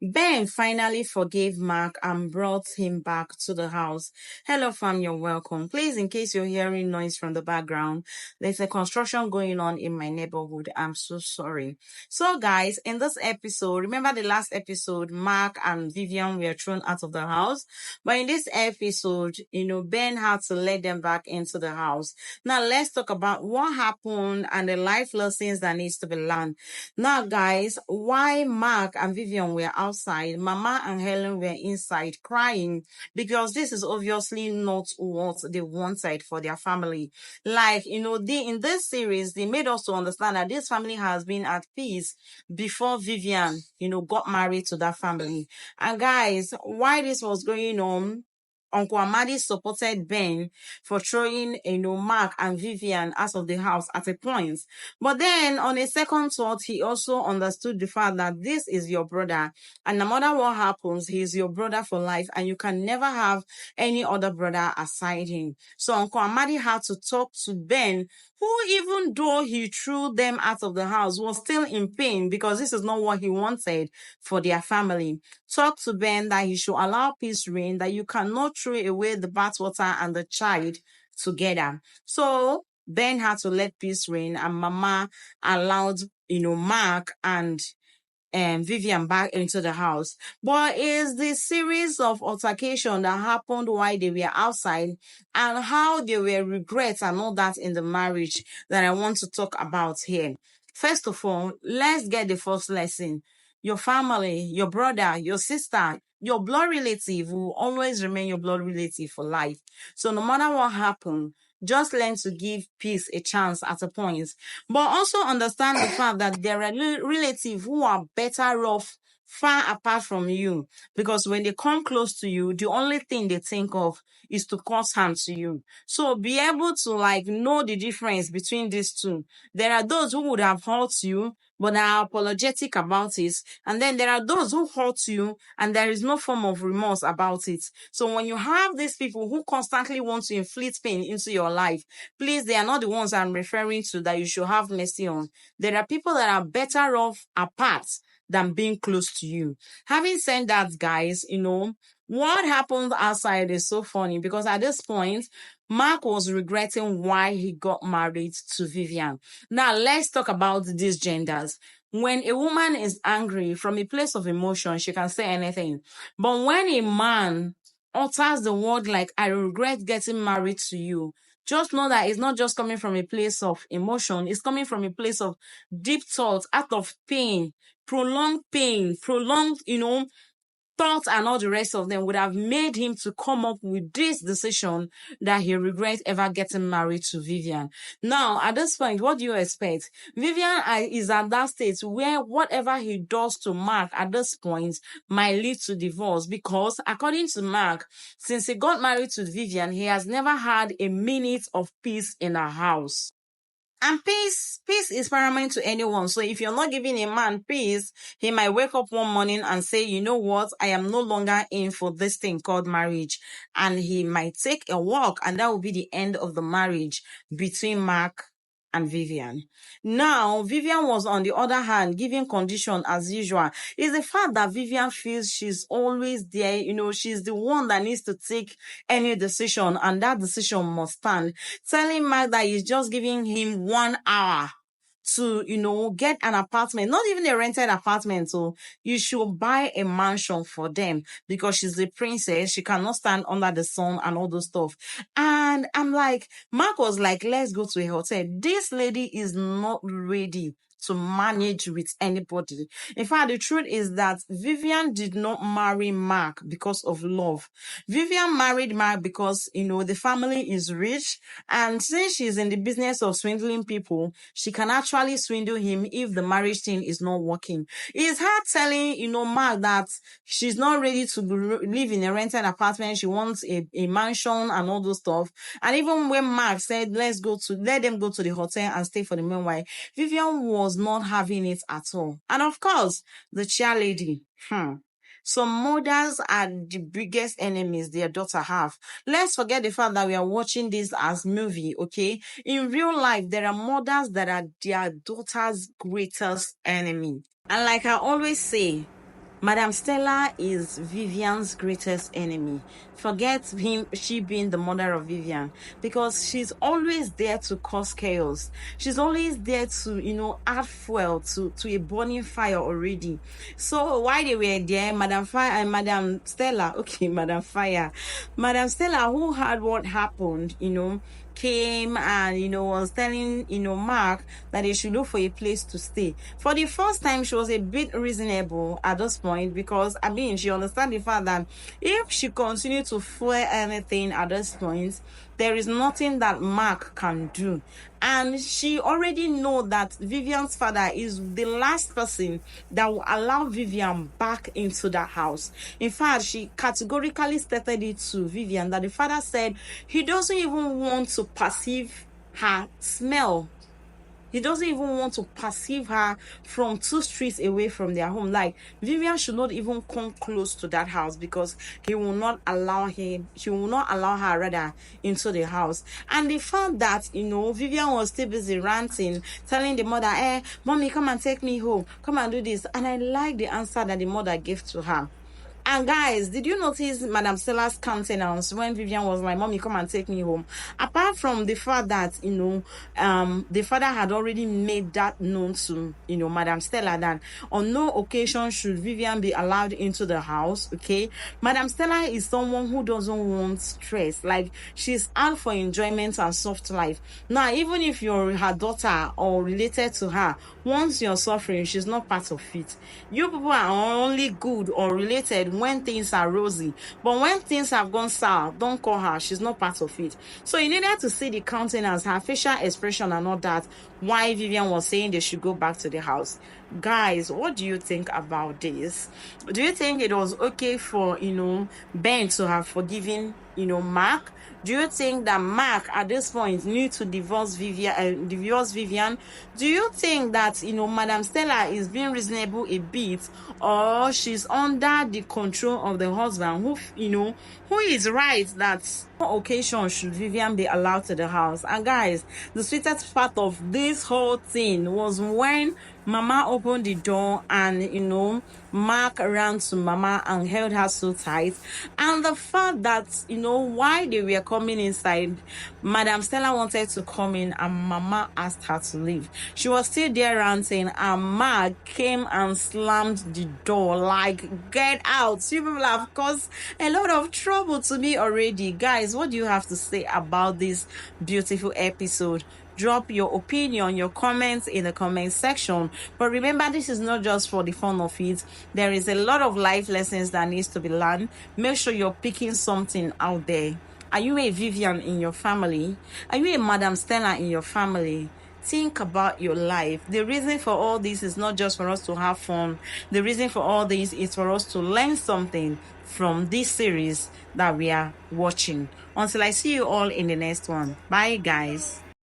Ben finally forgave Mark and brought him back to the house. Hello, fam, you're welcome. Please, in case you're hearing noise from the background, there's a construction going on in my neighborhood. I'm so sorry. So, guys, in this episode, remember the last episode, Mark and Vivian were thrown out of the house. But in this episode, Ben had to let them back into the house. Now, let's talk about what happened and the life lessons that needs to be learned. Now, guys, why Mark and Vivian were outside, Mama and Helen were inside crying because this is obviously not what they wanted for their family. Like, in this series, they made us to understand that this family has been at peace before Vivian, got married to that family. And guys, why this was going on, Uncle Amadi supported Ben for throwing, Mark and Vivian out of the house at a point. But then on a second thought, he also understood the fact that this is your brother. And no matter what happens, he's your brother for life. And you can never have any other brother aside him. So Uncle Amadi had to talk to Ben, who, even though he threw them out of the house, was still in pain because this is not what he wanted for their family. Talk to Ben that he should allow peace reign, that you cannot throw away the bathwater and the child together. So Ben had to let peace reign, and Mama allowed, Mark and Vivian back into the house. But it's the series of altercation that happened while they were outside and how they were regrets and all that in the marriage that I want to talk about here. First of all, let's get the first lesson. Your family, your brother, your sister, your blood relative will always remain your blood relative for life. So no matter what happens, just learn to give peace a chance at a point. But also understand the fact that there are relatives who are better off far apart from you, because when they come close to you, the only thing they think of is to cause harm to you. So be able to know the difference between these two. There are those who would have hurt you but are apologetic about it, and then there are those who hurt you and there is no form of remorse about it. So when you have these people who constantly want to inflict pain into your life, please, they are not the ones I'm referring to that you should have mercy on. There are people that are better off apart than being close to you. Having said that, guys, what happened outside is so funny because at this point, Mark was regretting why he got married to Vivian. Now, let's talk about these genders. When a woman is angry from a place of emotion, she can say anything. But when a man utters the word like, I regret getting married to you, just know that it's not just coming from a place of emotion, it's coming from a place of deep thought, out of pain, prolonged, thoughts and all the rest of them would have made him to come up with this decision that he regrets ever getting married to Vivian. Now, at this point, what do you expect? Vivian is at that stage where whatever he does to Mark at this point might lead to divorce, because according to Mark, since he got married to Vivian, he has never had a minute of peace in a house. And peace is paramount to anyone. So if you're not giving a man peace, he might wake up one morning and say, you know what, I am no longer in for this thing called marriage. And he might take a walk, and that will be the end of the marriage between Mark and Vivian. Now, Vivian was, on the other hand, giving condition as usual. It's the fact that Vivian feels she's always there. She's the one that needs to take any decision, and that decision must stand. Telling Mark that he's just giving him 1 hour to, get an apartment, not even a rented apartment. So you should buy a mansion for them because she's a princess. She cannot stand under the sun and all those stuff. And I'm like, Mark was like, let's go to a hotel. This lady is not ready to manage with anybody. In fact, the truth is that Vivian did not marry Mark because of love. Vivian married Mark because, the family is rich, and since she's in the business of swindling people, she can actually swindle him if the marriage thing is not working. It's her telling, Mark that she's not ready to live in a rented apartment. She wants a mansion and all those stuff. And even when Mark said, let them go to the hotel and stay for the meanwhile, Vivian was not having it at all. And of course, the chairlady. Some mothers are the biggest enemies their daughter have. Let's forget the fact that we are watching this as movie, okay? In real life, there are mothers that are their daughter's greatest enemy. And like I always say, Madam Stella is Vivian's greatest enemy. Forget him, she being the mother of Vivian, because she's always there to cause chaos. She's always there to, add fuel to a burning fire already. So while they were there, Madam Fire and Madam Stella, okay, Madam Fire, Madam Stella, who had what happened, came and was telling Mark that they should look for a place to stay. For the first time, she was a bit reasonable at this point, because I mean she understands the fact that if she continued to flare anything at this point, there is nothing that Mark can do. And she already know that Vivian's father is the last person that will allow Vivian back into that house. In fact, she categorically stated it to Vivian that the father said he doesn't even want to perceive her smell. He doesn't even want to perceive her from 2 streets away from their home. Like, Vivian should not even come close to that house, because he will not allow her rather into the house. And the fact that, Vivian was still busy ranting, telling the mother, mommy, come and take me home. Come and do this. And I like the answer that the mother gave to her. And guys, did you notice Madam Stella's countenance when Vivian was like, mommy, come and take me home? Apart from the fact that, the father had already made that known to, Madam Stella, that on no occasion should Vivian be allowed into the house, okay? Madam Stella is someone who doesn't want stress. Like, she's out for enjoyment and soft life. Now, even if you're her daughter or related to her, once you're suffering, she's not part of it. You people are only good or related when things are rosy, but when things have gone sour, don't call her. She's not part of it. So you needed to see the countenance, her facial expression and all that, why Vivian was saying they should go back to the house. Guys, what do you think about this? Do you think it was okay for Ben to have forgiven Mark? Do you think that Mark at this point need to divorce Vivian? Do you think that Madam Stella is being reasonable a bit, or she's under the control of the husband, who is right that on occasion should Vivian be allowed to the house? And guys, the sweetest part of this whole thing was when Mama opened the door and Mark ran to Mama and held her so tight. And the fact that while they were coming inside, Madam Stella wanted to come in and Mama asked her to leave. She was still there ranting, and Mark came and slammed the door like, get out. You people have caused a lot of trouble to me already. Guys, what do you have to say about this beautiful episode? Drop your opinion, your comments in the comment section. But remember, this is not just for the fun of it. There is a lot of life lessons that needs to be learned. Make sure you're picking something out there. Are you a Vivian in your family? Are you a Madam Stella in your family? Think about your life. The reason for all this is not just for us to have fun. The reason for all this is for us to learn something from this series that we are watching. Until I see you all in the next one. Bye, guys.